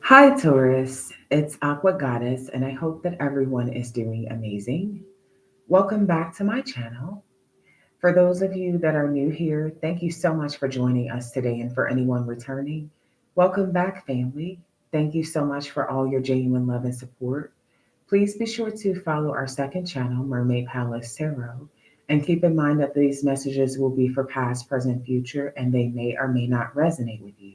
Hi, Taurus. It's Aqua Goddess, and I hope that everyone is doing amazing. Welcome back to my channel. For those of you that are new here, thank you so much for joining us today. And for anyone returning, welcome back, family. Thank you so much for all your genuine love and support. Please be sure to follow our second channel, Mermaid Palace Tarot, and keep in mind that these messages will be for past, present, future, and they may or may not resonate with you.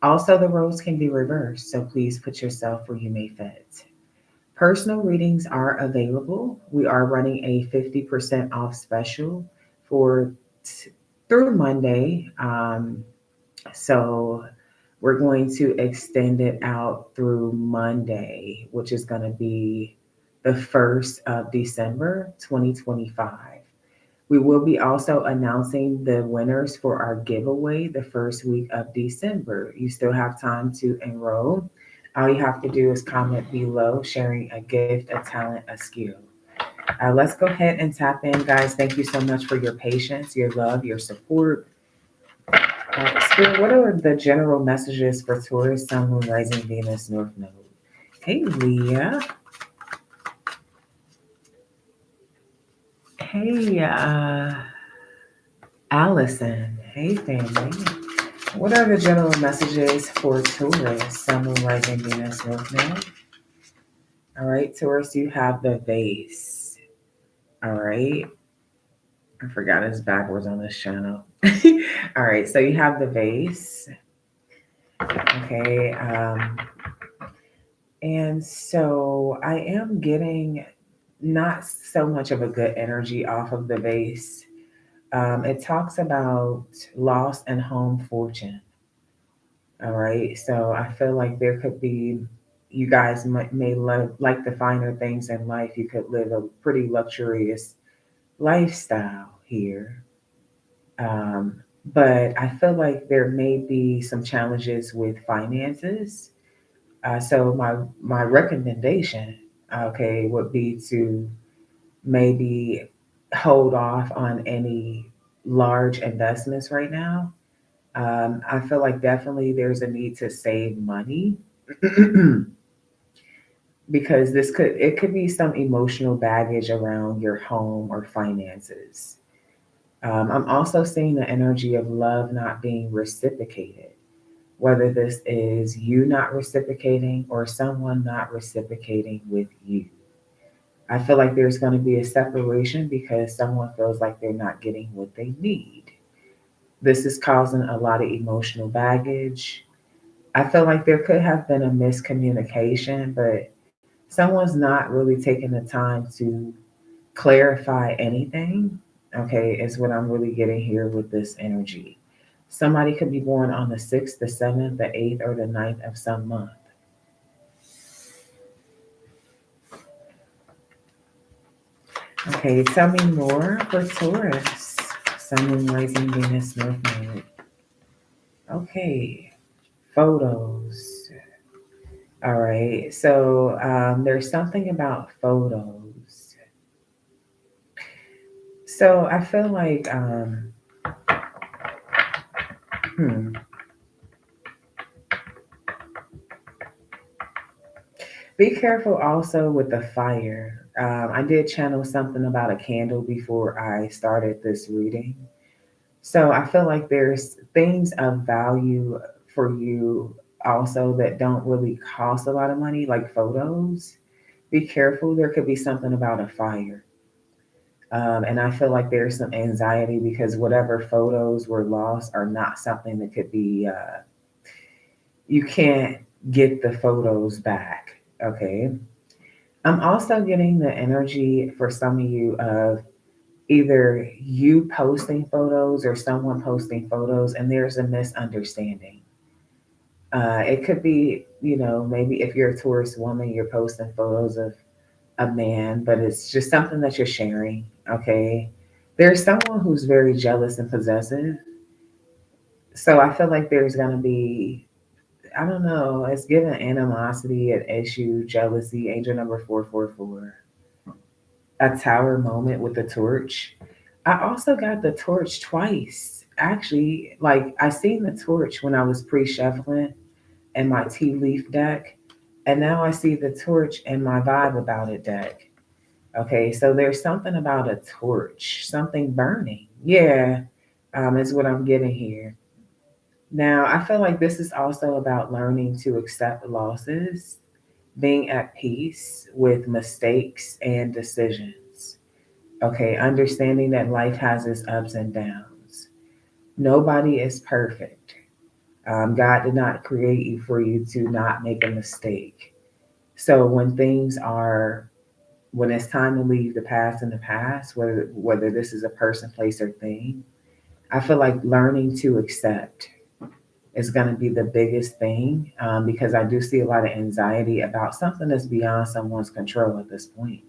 Also, the roles can be reversed, so please put yourself where you may fit. Personal readings are available. We are running a 50% off special for through Monday. So we're going to extend it out through Monday, which is going to be the 1st of December, 2025. We will be also announcing the winners for our giveaway the first week of December. You still have time to enroll. All you have to do is comment below sharing a gift, a talent, a skill. Let's go ahead and tap in, guys. Thank you so much for your patience, your love, your support. Spirit, what are the general messages for Taurus, Sun, Moon, Rising, Venus, North Node? Hey, Leah. Hey, Allison. Hey, family. What are the general messages for Taurus, Sun, Moon, Rising, Venus, North Node? All right, Taurus, you have the vase. All right. I forgot it's backwards on this channel. All right, so you have the vase. Okay. And so I am getting not so much of a good energy off of the vase. It talks about loss and home fortune. All right. So I feel like there could be, you guys may like the finer things in life. You could live a pretty luxurious lifestyle here. Um, but I feel like there may be some challenges with finances. So my recommendation, okay, would be to maybe hold off on any large investments right now. I feel like definitely there's a need to save money because it could be some emotional baggage around your home or finances. I'm also seeing the energy of love not being reciprocated, whether this is you not reciprocating or someone not reciprocating with you. I feel like there's going to be a separation because someone feels like they're not getting what they need. This is causing a lot of emotional baggage. I feel like there could have been a miscommunication, but someone's not really taking the time to clarify anything. Okay, is what I'm really getting here with this energy. Somebody could be born on the 6th, the 7th, the 8th, or the 9th of some month. Okay, tell me more for Taurus. Sun, Moon, Rising, Venus, North Node. Okay, photos. All right, so there's something about photos. So I feel like, hmm, be careful also with the fire. I did channel something about a candle before I started this reading. So I feel like there's things of value for you also that don't really cost a lot of money, like photos. Be careful. There could be something about a fire. And I feel like there's some anxiety because whatever photos were lost are not something that could be, you can't get the photos back. Okay. I'm also getting the energy for some of you of either you posting photos or someone posting photos, and there's a misunderstanding. It could be, maybe if you're a tourist woman, you're posting photos of a man, but it's just something that you're sharing. Okay. There's someone who's very jealous and possessive. So I feel like there's going to be, I don't know, it's given animosity, an issue, jealousy, angel number 444, a tower moment with the torch. I also got the torch twice. Actually, like I seen the torch when I was pre-shoveling, and my tea leaf deck. And now I see the torch in my vibe about it deck. Okay, so there's something about a torch, something burning. Yeah, is what I'm getting here. Now, I feel like this is also about learning to accept losses, being at peace with mistakes and decisions. Okay, understanding that life has its ups and downs. Nobody is perfect. God did not create you for you to not make a mistake. So when it's time to leave the past in the past, whether this is a person, place, or thing, I feel like learning to accept is going to be the biggest thing, because I do see a lot of anxiety about something that's beyond someone's control at this point.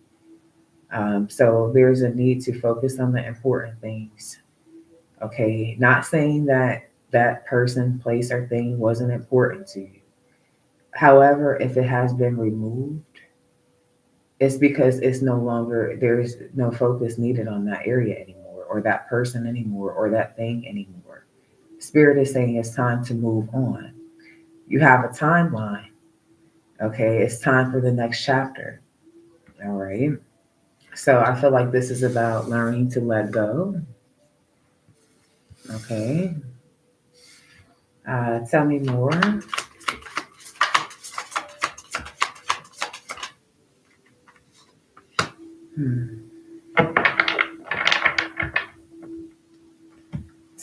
So there's a need to focus on the important things. Okay, not saying that that person, place, or thing wasn't important to you. However, if it has been removed, it's because it's no longer, there's no focus needed on that area anymore, or that person anymore, or that thing anymore. Spirit is saying it's time to move on. You have a timeline. Okay, it's time for the next chapter. All right. So I feel like this is about learning to let go. Okay. Tell me more. Hmm.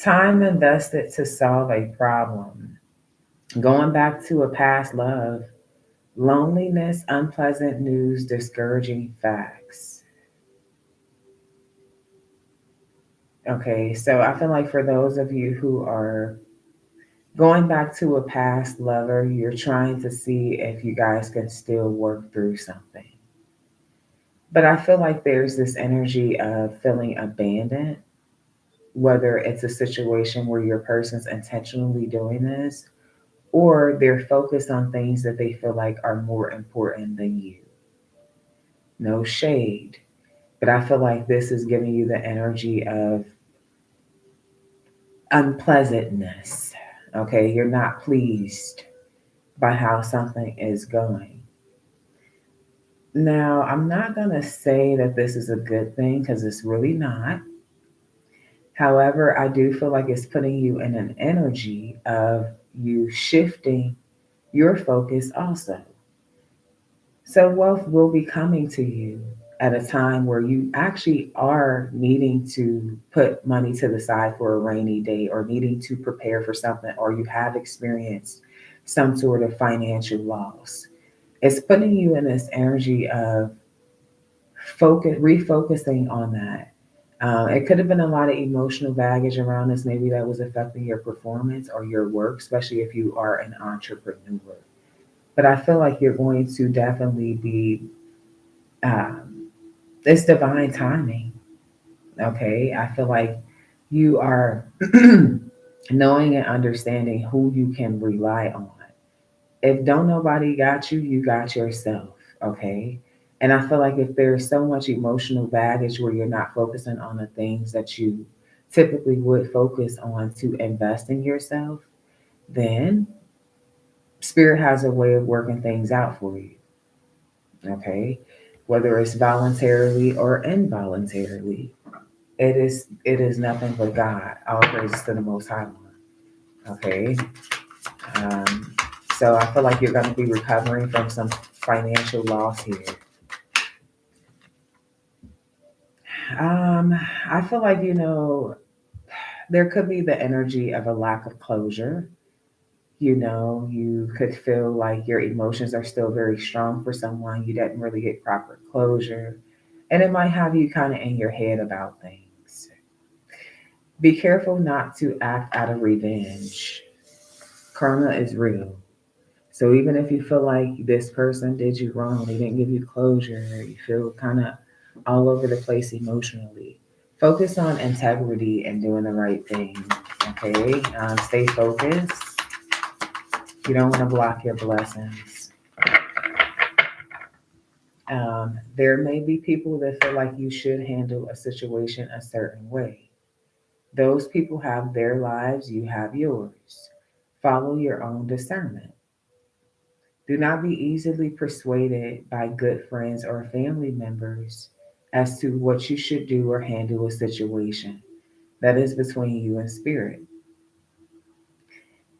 Time invested to solve a problem. Going back to a past love, loneliness, unpleasant news, discouraging facts. Okay, so I feel like for those of you who are going back to a past lover, you're trying to see if you guys can still work through something. But I feel like there's this energy of feeling abandoned, whether it's a situation where your person's intentionally doing this or they're focused on things that they feel like are more important than you. No shade, but I feel like this is giving you the energy of unpleasantness. Okay, you're not pleased by how something is going. Now, I'm not going to say that this is a good thing because it's really not. However, I do feel like it's putting you in an energy of you shifting your focus also. So, wealth will be coming to you at a time where you actually are needing to put money to the side for a rainy day or needing to prepare for something, or you have experienced some sort of financial loss. It's putting you in this energy of refocusing on that. It could have been a lot of emotional baggage around this, maybe that was affecting your performance or your work, especially if you are an entrepreneur. But I feel like you're going to definitely be, um, it's divine timing. Okay. I feel like you are knowing and understanding who you can rely on. If don't nobody got you, you got yourself. Okay. And I feel like if there's so much emotional baggage where you're not focusing on the things that you typically would focus on to invest in yourself, then spirit has a way of working things out for you. Okay. Whether it's voluntarily or involuntarily, it is nothing but God. All praises to the Most High One. Okay. Um, so I feel like you're going to be recovering from some financial loss here. I feel like, there could be the energy of a lack of closure. You could feel like your emotions are still very strong for someone. You didn't really get proper closure. And it might have you kind of in your head about things. Be careful not to act out of revenge. Karma is real. So even if you feel like this person did you wrong, they didn't give you closure, you feel kind of all over the place emotionally, focus on integrity and doing the right thing. Okay, stay focused. You don't want to block your blessings. There may be people that feel like you should handle a situation a certain way. Those people have their lives, you have yours. Follow your own discernment. Do not be easily persuaded by good friends or family members as to what you should do or handle a situation that is between you and spirit.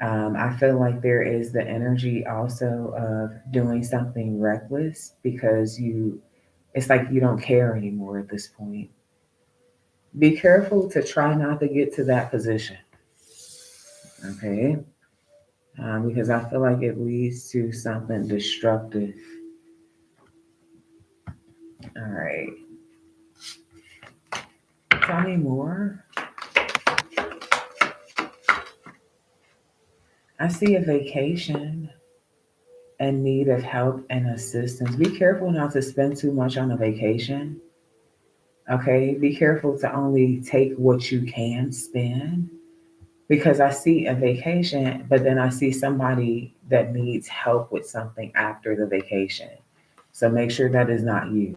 I feel like there is the energy also of doing something reckless because it's like you don't care anymore at this point. Be careful to try not to get to that position, okay? Because I feel like it leads to something destructive. All right, tell me more. I see a vacation and need of help and assistance. Be careful not to spend too much on a vacation. Okay, be careful to only take what you can spend because I see a vacation, but then I see somebody that needs help with something after the vacation. So make sure that is not you.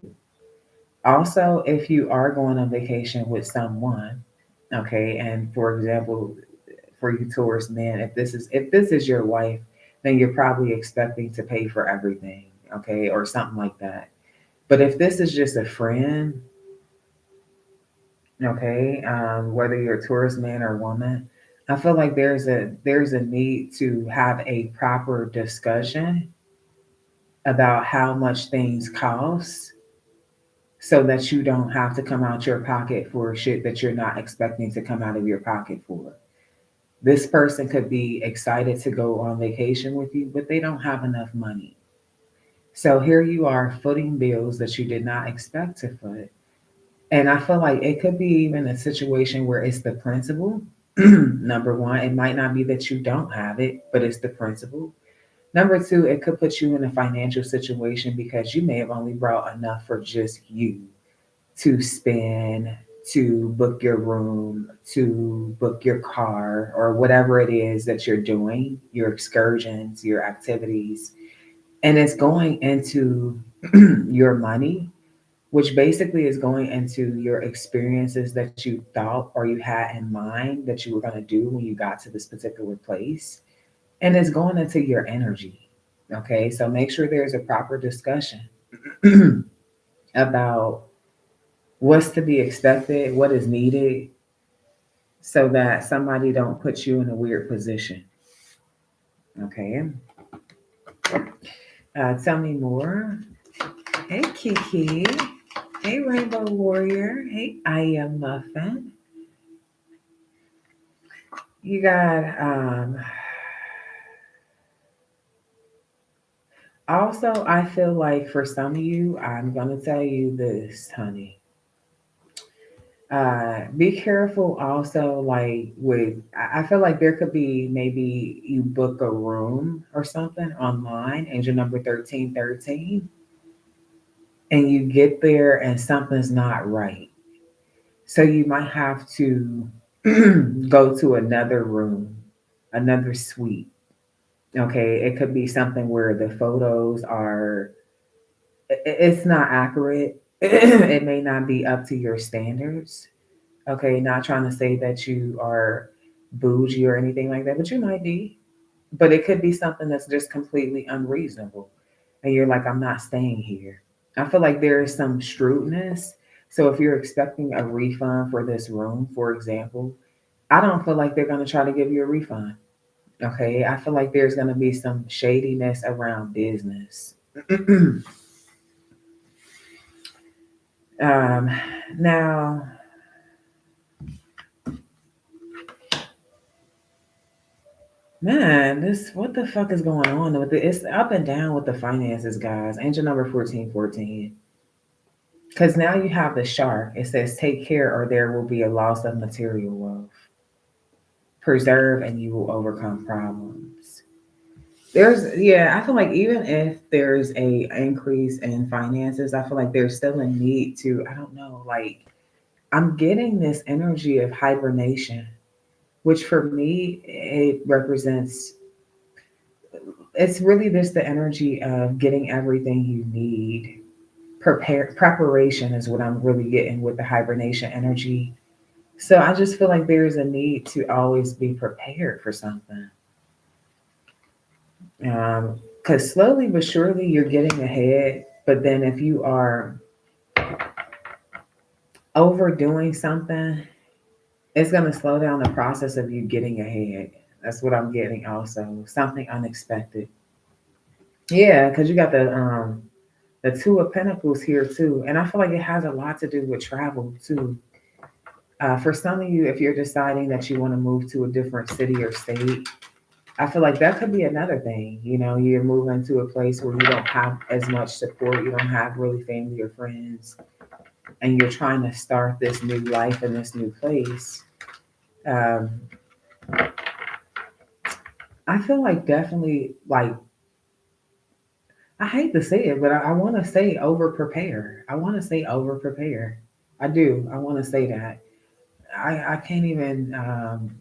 Also, if you are going on vacation with someone, okay, and for example, for you tourist men, if this is your wife, then you're probably expecting to pay for everything, okay, or something like that. But if this is just a friend, okay, whether you're a tourist man or woman, I feel like there's a need to have a proper discussion about how much things cost so that you don't have to come out your pocket for shit that you're not expecting to come out of your pocket for. This person could be excited to go on vacation with you, but they don't have enough money. So here you are footing bills that you did not expect to foot. And I feel like it could be even a situation where it's the principle. Number one, it might not be that you don't have it, but it's the principle. Number two, it could put you in a financial situation because you may have only brought enough for just you to spend, to book your room, to book your car, or whatever it is that you're doing, your excursions, your activities. And it's going into your money, which basically is going into your experiences that you thought or you had in mind that you were going to do when you got to this particular place. And it's going into your energy. Okay, so make sure there's a proper discussion about what's to be expected, what is needed, so that somebody don't put you in a weird position. Okay, tell me more. Hey Kiki, hey Rainbow Warrior, hey I am Muffin. You got also I feel like for some of you, I'm gonna tell you this, honey. Be careful also like with I feel like there could be maybe you book a room or something online, angel number 1313, and you get there and something's not right. So you might have to go to another room, another suite. Okay, it could be something where the photos are it's not accurate. It may not be up to your standards. Okay, not trying to say that you are bougie or anything like that, but you might be. But it could be something that's just completely unreasonable. And you're like, I'm not staying here. I feel like there is some shrewdness. So if you're expecting a refund for this room, for example, I don't feel like they're going to try to give you a refund. Okay, I feel like there's going to be some shadiness around business. um, now, man, this what the fuck is going on with it? It's up and down with the finances, guys. Angel number 1414. Because now you have the shark. It says, take care or there will be a loss of material wealth. Preserve and you will overcome problems. Yeah, I feel like even if there's a increase in finances, I feel like there's still a need to, I don't know, like I'm getting this energy of hibernation, which for me, it represents it's really just the energy of getting everything you need. Preparation is what I'm really getting with the hibernation energy. So I just feel like there's a need to always be prepared for something. Because slowly but surely you're getting ahead. But then if you are overdoing something, it's going to slow down the process of you getting ahead. That's what I'm getting also. Something unexpected. Yeah, because you got the two of pentacles here too. And I feel like it has a lot to do with travel too. For some of you, if you're deciding that you want to move to a different city or state, I feel like that could be another thing. You know, you're moving to a place where you don't have as much support, you don't have really family or friends, and you're trying to start this new life in this new place. Um, I feel like definitely, like, I hate to say it, but I want to say over prepare. I want to say over prepare. I do. I want to say that. I can't even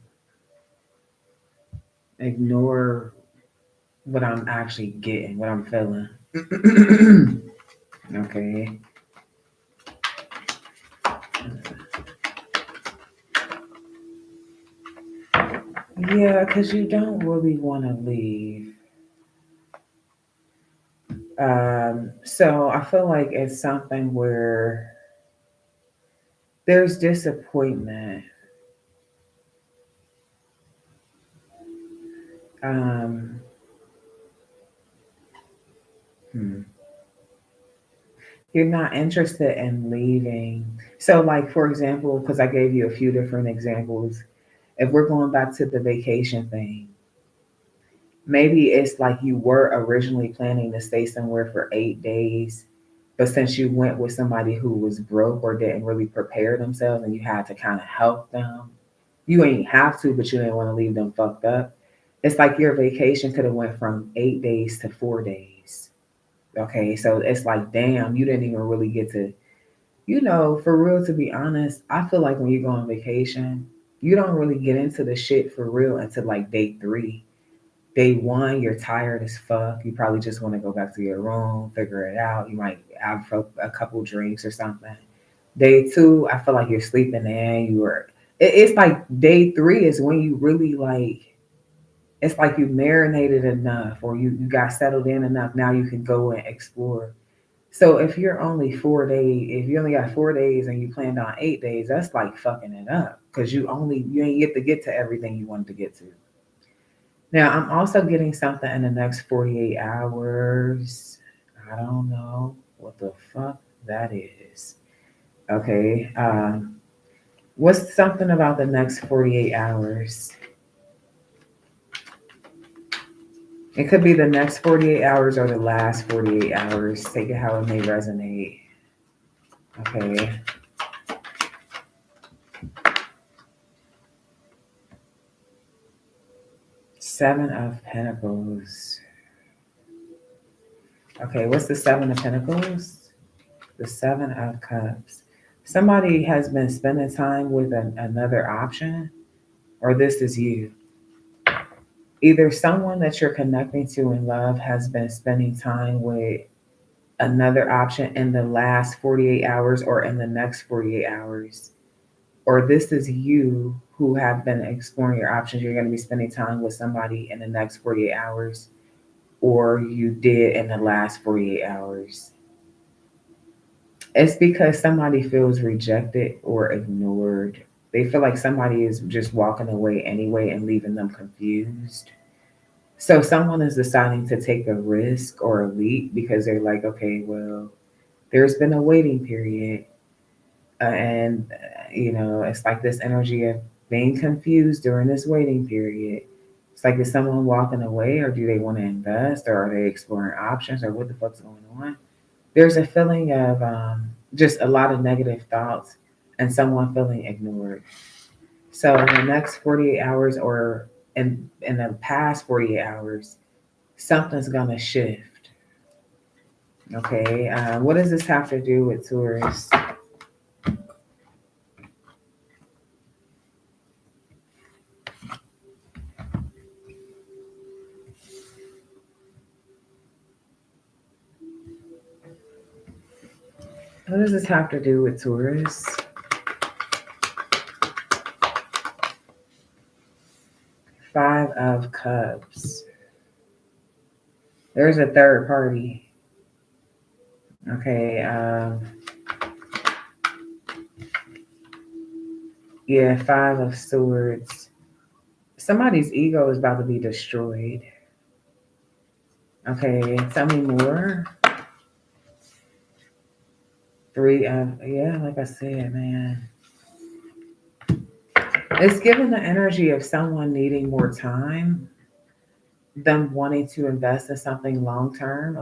ignore what I'm actually getting, what I'm feeling. Okay. Yeah, because you don't really want to leave. So I feel like it's something where there's disappointment. Um, hmm. You're not interested in leaving. So, like, for example, because I gave you a few different examples, if we're going back to the vacation thing, maybe it's like you were originally planning to stay somewhere for 8 days, but since you went with somebody who was broke or didn't really prepare themselves and you had to kind of help them, you ain't have to, but you didn't want to leave them fucked up. It's like your vacation could have went from 8 days to 4 days. Okay, so it's like, damn, you didn't even really get to, for real, to be honest, I feel like when you go on vacation, you don't really get into the shit for real until like day three. Day one, you're tired as fuck. You probably just want to go back to your room, figure it out. You might have a couple drinks or something. Day two, I feel like you're sleeping in. It's like day three is when you really like, it's like you marinated enough or you got settled in enough. Now you can go and explore. So if you only got 4 days and you planned on 8 days, that's like fucking it up because you ain't get to everything you wanted to get to. Now, I'm also getting something in the next 48 hours. I don't know what the fuck that is. Okay. What's something about the next 48 hours? It could be the next 48 hours or the last 48 hours. Take it how it may resonate. Okay. Seven of Pentacles. Okay, what's the Seven of Pentacles? The Seven of Cups. Somebody has been spending time with another option, or this is you. Either someone that you're connecting to in love has been spending time with another option in the last 48 hours or in the next 48 hours, or this is you who have been exploring your options. You're going to be spending time with somebody in the next 48 hours, or you did in the last 48 hours. It's because somebody feels rejected or ignored. They feel like somebody is just walking away anyway and leaving them confused. So someone is deciding to take a risk or a leap because they're like, okay, well, there's been a waiting period. And it's like this energy of being confused during this waiting period. It's like, is someone walking away or do they want to invest or are they exploring options or what the fuck's going on? There's a feeling of just a lot of negative thoughts and someone feeling ignored. So in the next 48 hours or in the past 48 hours, something's going to shift. Okay. What does this have to do with Taurus? What does this have to do with Taurus? Five of Cups. There's a third party. Okay. Yeah, Five of Swords. Somebody's ego is about to be destroyed. Okay, tell me more. Three of, yeah, like I said, man. It's given the energy of someone needing more time, them wanting to invest in something long term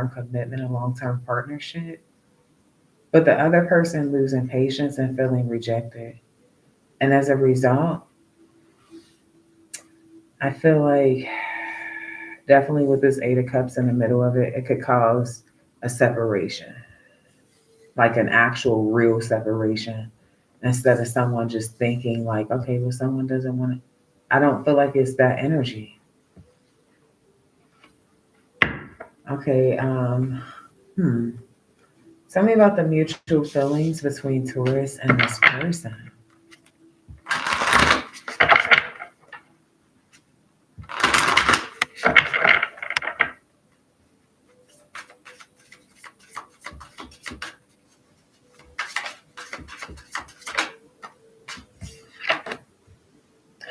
commitment, a long term partnership, but the other person losing patience and feeling rejected. And as a result, I feel like definitely with this Eight of Cups in the middle of it, it could cause a separation, like an actual real separation, instead of someone just thinking, like, okay, well, someone doesn't want to. I don't feel like it's that energy. Okay, hmm. Tell me about the mutual feelings between Taurus and this person.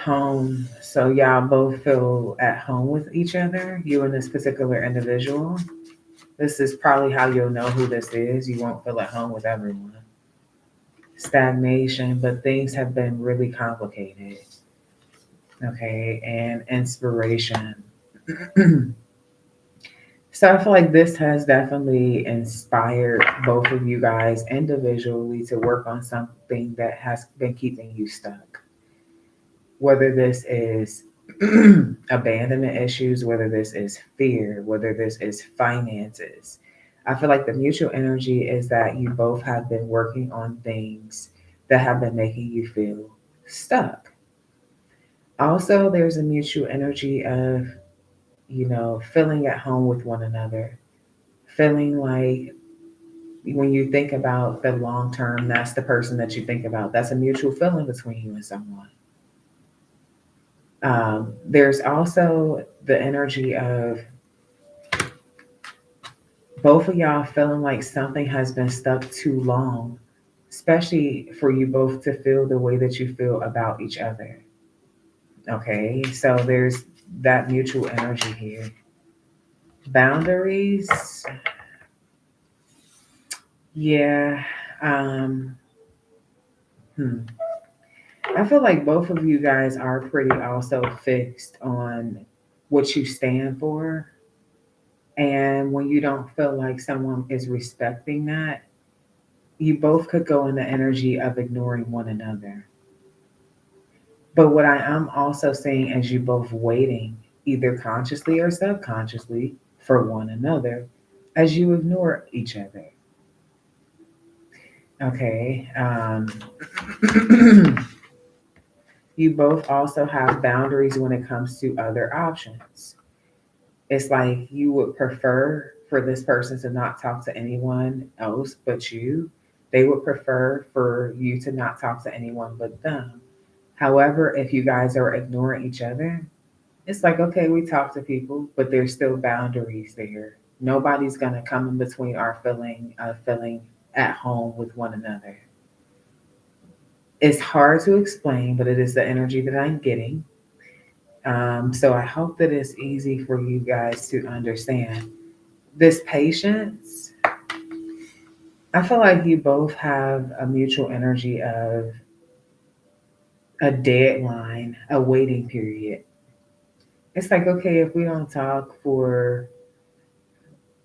Home. So y'all both feel at home with each other, you and this particular individual. This is probably how you'll know who this is. You won't feel at home with everyone. Stagnation, but things have been really complicated. Okay, and inspiration. So I feel like this has definitely inspired both of you guys individually to work on something that has been keeping you stuck. Whether this is abandonment issues, whether this is fear, whether this is finances. I feel like the mutual energy is that you both have been working on things that have been making you feel stuck. Also, there's a mutual energy of, feeling at home with one another, feeling like when you think about the long term, that's the person that you think about. That's a mutual feeling between you and someone. There's also the energy of both of y'all feeling like something has been stuck too long, especially for you both to feel the way that you feel about each other. Okay, so there's that mutual energy here. Boundaries, yeah. Um, hmm. I feel like both of you guys are pretty also fixed on what you stand for. And when you don't feel like someone is respecting that, you both could go in the energy of ignoring one another. But what I am also seeing is you both waiting, either consciously or subconsciously, for one another as you ignore each other. Okay. You both also have boundaries when it comes to other options. It's like you would prefer for this person to not talk to anyone else but you. They would prefer for you to not talk to anyone but them. However, if you guys are ignoring each other, it's like, okay, we talk to people, but there's still boundaries there. Nobody's going to come in between our feeling at home with one another. It's hard to explain, but it is the energy that I'm getting. So I hope that it's easy for you guys to understand. This patience, I feel like you both have a mutual energy of a deadline, a waiting period. It's like, okay, if we don't talk for,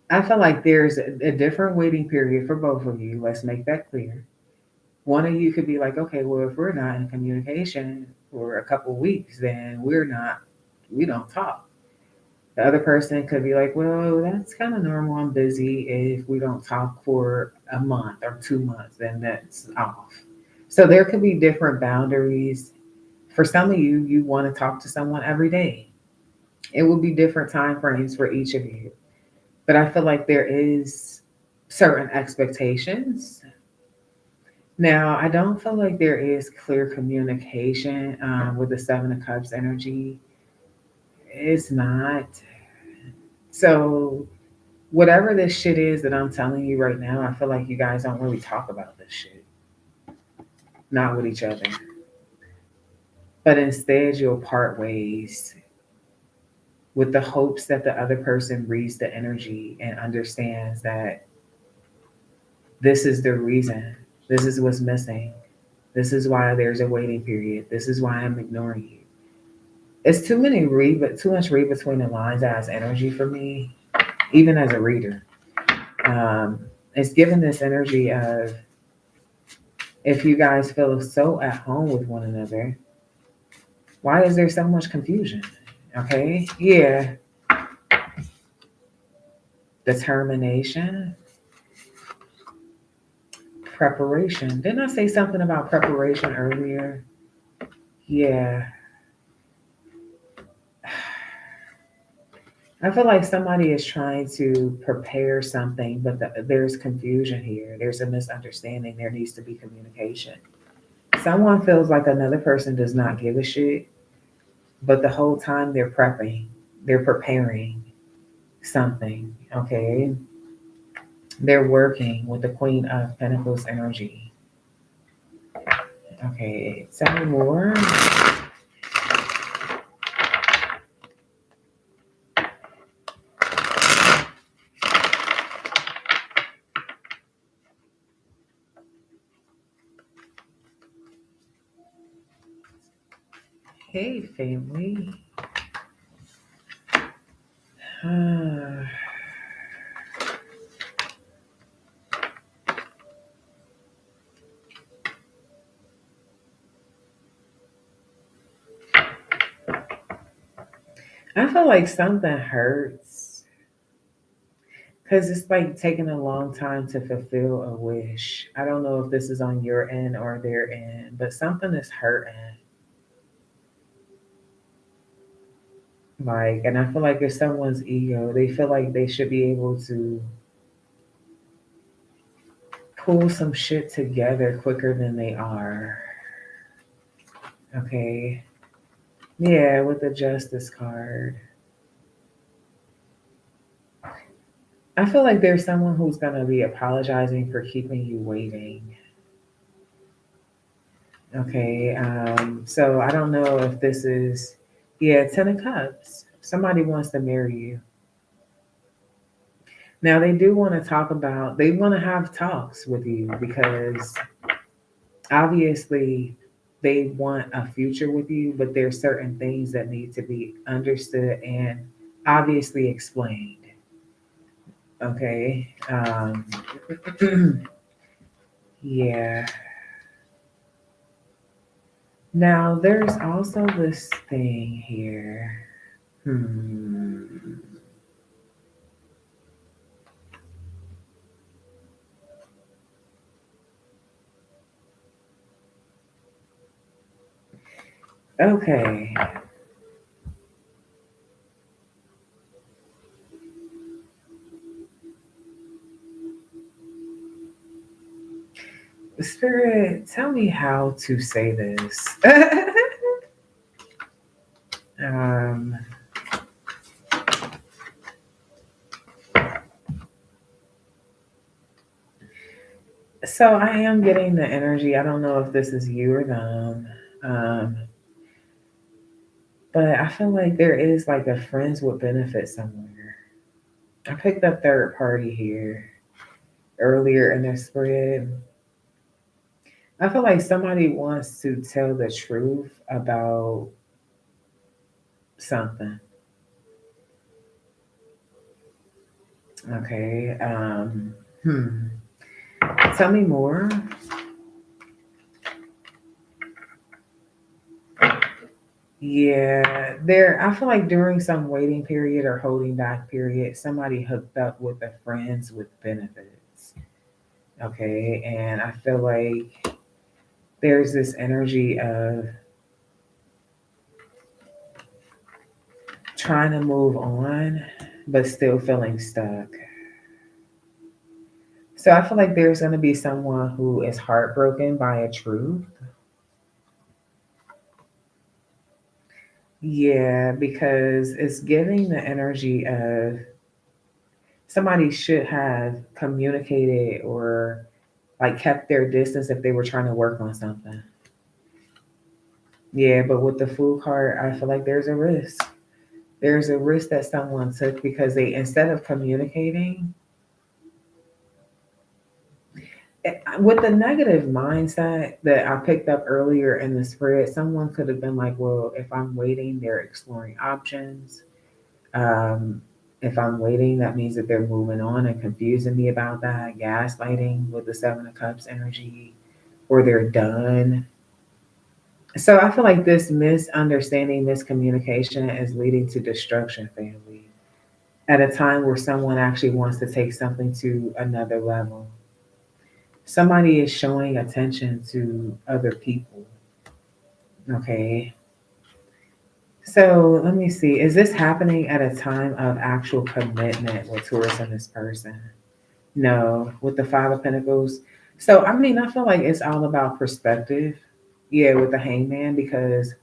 I feel like there's a different waiting period for both of you. Let's make that clear. One of you could be like, okay, well, if we're not in communication for a couple weeks, then we don't talk. The other person could be like, well, that's kind of normal. I'm busy. If we don't talk for a month or 2 months, then that's off. So there could be different boundaries. For some of you, you want to talk to someone every day. It will be different time frames for each of you. But I feel like there is certain expectations. Now, I don't feel like there is clear communication with the Seven of Cups energy. It's not. So whatever this shit is that I'm telling you right now, I feel like you guys don't really talk about this shit, not with each other, but instead you'll part ways with the hopes that the other person reads the energy and understands that this is the reason, this is what's missing, this is why there's a waiting period, this is why I'm ignoring you. It's too many read, but too much read between the lines as energy for me, even as a reader. Um, it's given this energy of if you guys feel so at home with one another, why is there so much confusion? Okay, yeah, determination, preparation. Didn't I say something about preparation earlier? Yeah, I feel like somebody is trying to prepare something, but there's confusion here. There's a misunderstanding. There needs to be communication. Someone feels like another person does not give a shit, but the whole time they're preparing something, okay? They're working with the Queen of Pentacles energy. Okay, tell me more. Hey, family. I feel like something hurts because it's like taking a long time to fulfill a wish. I don't know if this is on your end or their end, but something is hurting. Like, and I feel like it's someone's ego. They feel like they should be able to pull some shit together quicker than they are. Okay. Yeah, with the justice card. I feel like there's someone who's going to be apologizing for keeping you waiting. Okay. So I don't know if this is, yeah, Ten of Cups. Somebody wants to marry you. Now, they do want to talk about, they want to have talks with you because obviously they want a future with you, but there's certain things that need to be understood and obviously explained. Okay. Yeah. Now there's also this thing here. Hmm. Okay. Spirit, tell me how to say this. um, so I am getting the energy. I don't know if this is you or them. Um, but I feel like there is like a friends with benefit somewhere. I picked up third party here earlier in the spread. I feel like somebody wants to tell the truth about something. Okay. Hmm. Tell me more. Yeah, there. I feel like during some waiting period or holding back period, somebody hooked up with a friends with benefits. Okay, and I feel like there's this energy of trying to move on, but still feeling stuck. So I feel like there's going to be someone who is heartbroken by a truth. Yeah, because it's giving the energy of Somebody should have communicated or like kept their distance if they were trying to work on something. Yeah, but with the food card, I feel like there's a risk. There's a risk that someone took because they, instead of communicating, with the negative mindset that I picked up earlier in the spread, someone could have been like, well, if I'm waiting, they're exploring options. Um, if I'm waiting, that means that they're moving on and confusing me about that, gaslighting with the Seven of Cups energy, or they're done. So I feel like this misunderstanding, miscommunication is leading to destruction, family, at a time where someone actually wants to take something to another level. Somebody is showing attention to other people. Okay. So let me see. Is this happening at a time of actual commitment with Taurus and this person? No, with the Five of Pentacles. So, I mean, I feel like it's all about perspective. Yeah, with the Hangman, because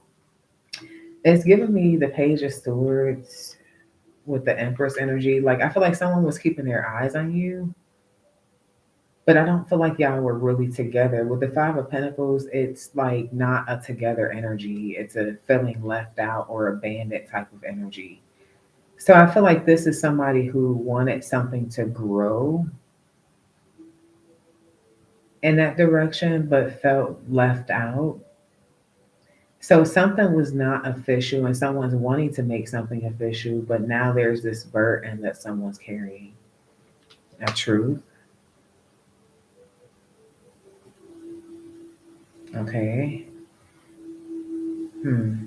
it's giving me the Page of Swords with the Empress energy. Like, I feel like someone was keeping their eyes on you, but I don't feel like y'all were really together. With the Five of Pentacles, it's like not a together energy, it's a feeling left out or abandoned type of energy. So, I feel like this is somebody who wanted something to grow in that direction, but felt left out. So something was not official, and someone's wanting to make something official, but now there's this burden that someone's carrying. A truth. Okay. Hmm.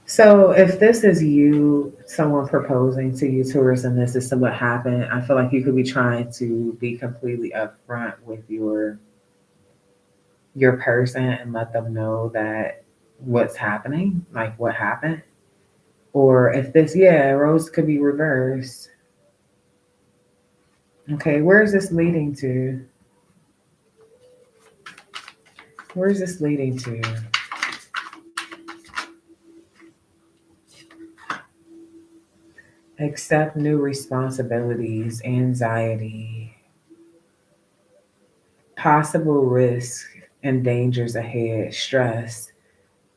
So if this is you, someone proposing to you, Taurus, and this is what happened, I feel like you could be trying to be completely upfront with your person and let them know that what's happening, like what happened. Or if this, yeah, rose could be reversed. Okay, where is this leading to? Where is this leading to? Accept new responsibilities, anxiety, possible risk and dangers ahead, stress,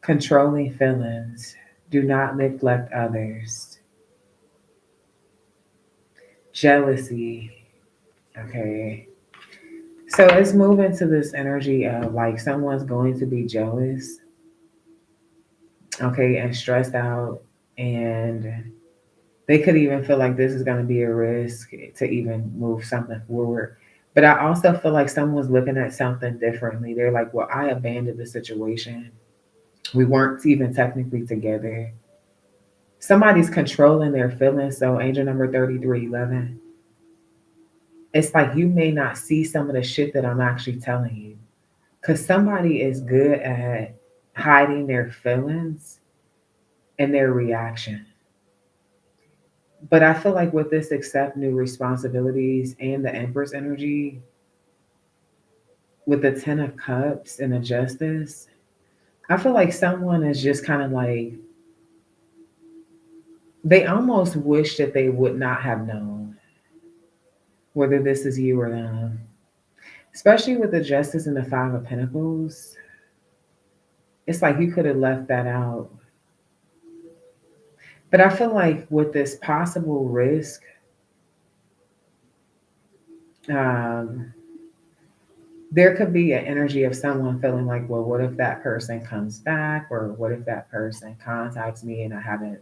controlling feelings, do not neglect others, jealousy. Okay. So it's moving to this energy of like someone's going to be jealous, okay, and stressed out, and they could even feel like this is going to be a risk to even move something forward. But I also feel like someone's looking at something differently. They're like, well, I abandoned the situation. We weren't even technically together. Somebody's controlling their feelings. So, angel number 3311, it's like you may not see some of the shit that I'm actually telling you. Because somebody is good at hiding their feelings and their reaction. But I feel like with this accept new responsibilities and the Empress energy, with the Ten of Cups and the Justice, I feel like someone is just kind of like, they almost wish that they would not have known whether this is you or them. Especially with the Justice and the Five of Pentacles, it's like you could have left that out. But I feel like with this possible risk, um, there could be an energy of someone feeling like, well, what if that person comes back? Or what if that person contacts me and I haven't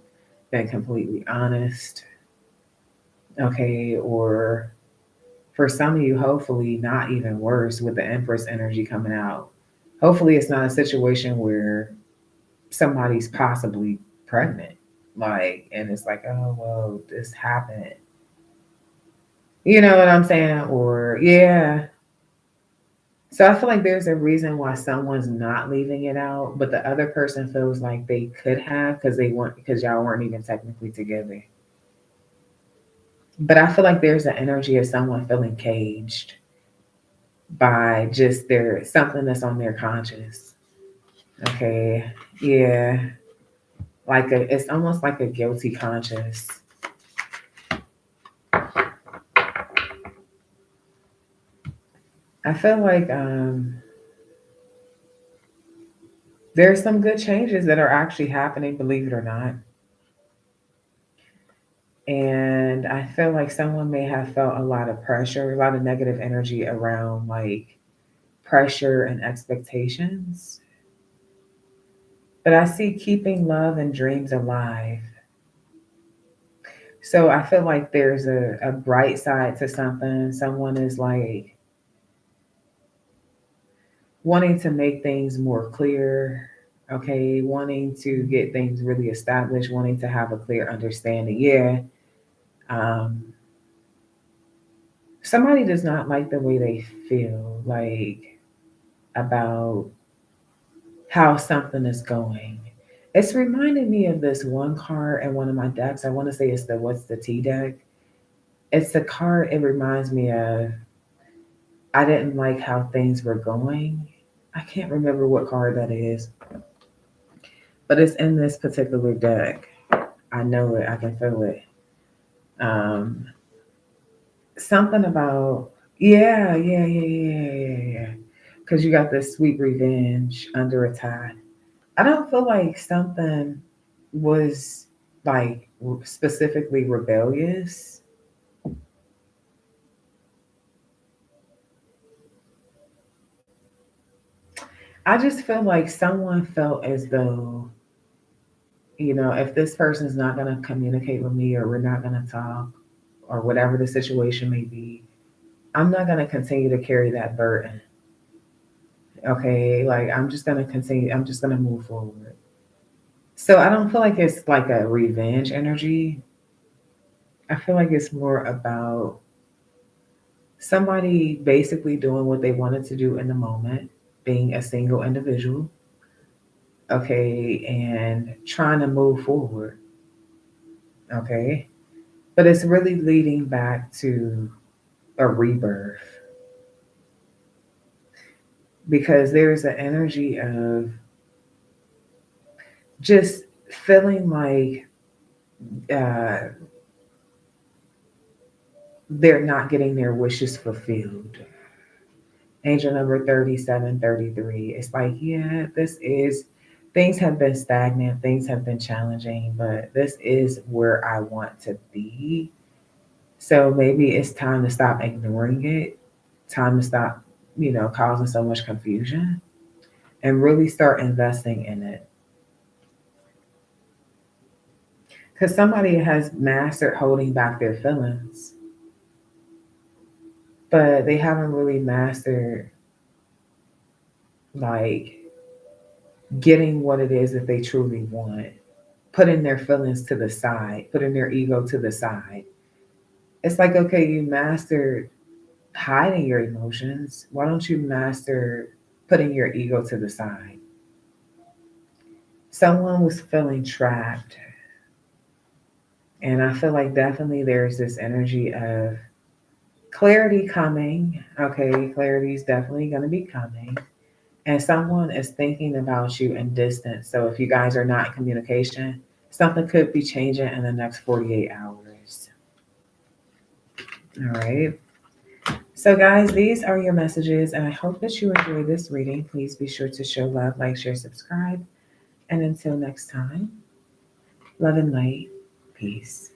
been completely honest? Okay. Or for some of you, hopefully not even worse with the Empress energy coming out. Hopefully, it's not a situation where somebody's possibly pregnant. Like, and it's like, oh, well, this happened. You know what I'm saying? Or, yeah. So I feel like there's a reason why someone's not leaving it out, but the other person feels like they could have because they weren't, because y'all weren't even technically together. But I feel like there's an energy of someone feeling caged by just their something that's on their conscience. Okay. Yeah. Like a, it's almost like a guilty conscience. I feel like there's some good changes that are actually happening, believe it or not. And I feel like someone may have felt a lot of pressure, a lot of negative energy around like pressure and expectations. But I see keeping love and dreams alive. So I feel like there's a bright side to something. Someone is like wanting to make things more clear, okay, wanting to get things really established, wanting to have a clear understanding. Yeah, um, somebody does not like the way they feel, like about how something is going. It's reminding me of this one card in one of my decks. I want to say it's the what's the T deck. It's the card it reminds me of. I didn't like how things were going. I can't remember what card that is, but it's in this particular deck. I know it. I can feel it. Um, something about yeah. Because you got this sweet revenge under attack. I don't feel like something was like specifically rebellious. I just feel like someone felt as though, if this person's not going to communicate with me or we're not going to talk or whatever the situation may be, I'm not going to continue to carry that burden. Okay. Like, I'm just going to continue, I'm just going to move forward. So I don't feel like it's like a revenge energy. I feel like it's more about somebody basically doing what they wanted to do in the moment, being a single individual, okay, and trying to move forward, okay. But it's really leading back to a rebirth because there's an energy of just feeling like uh, they're not getting their wishes fulfilled. Angel number 3733. It's like, yeah, things have been stagnant, things have been challenging, but this is where I want to be. So maybe it's time to stop ignoring it, time to stop, causing so much confusion and really start investing in it. Because somebody has mastered holding back their feelings, but they haven't really mastered like getting what it is that they truly want, putting their feelings to the side, putting their ego to the side. It's like, okay, you mastered hiding your emotions. Why don't you master putting your ego to the side? Someone was feeling trapped. And I feel like definitely there's this energy of clarity coming. Okay, clarity is definitely going to be coming. And someone is thinking about you in distance. So if you guys are not in communication, something could be changing in the next 48 hours. All right. So, guys, these are your messages, and I hope that you enjoy this reading. Please be sure to show love, like, share, subscribe. And until next time, love and light. Peace.